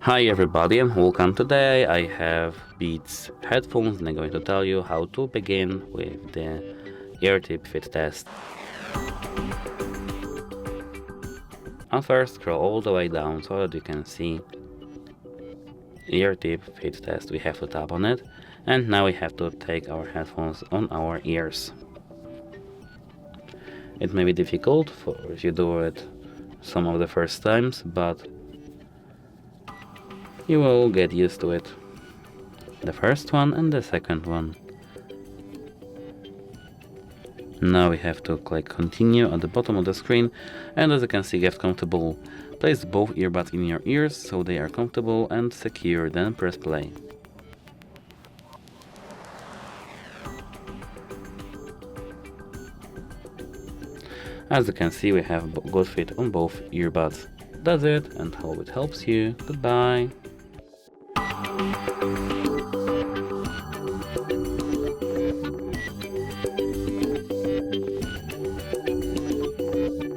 Hi everybody and welcome. Today I have Beats headphones and I'm going to tell you how to begin with the ear tip fit test. And first scroll all the way down so that you can see ear tip fit test. We have to tap on it and now we have to take our headphones on our ears. It may be difficult if you do it some of the first times, but you will get used to it. The first one and the second one. Now we have to click continue at the bottom of the screen, and as you can see, get comfortable. Place both earbuds in your ears so they are comfortable and secure, then press play. As you can see, we have good fit on both earbuds. That's it, and hope it helps you. Goodbye.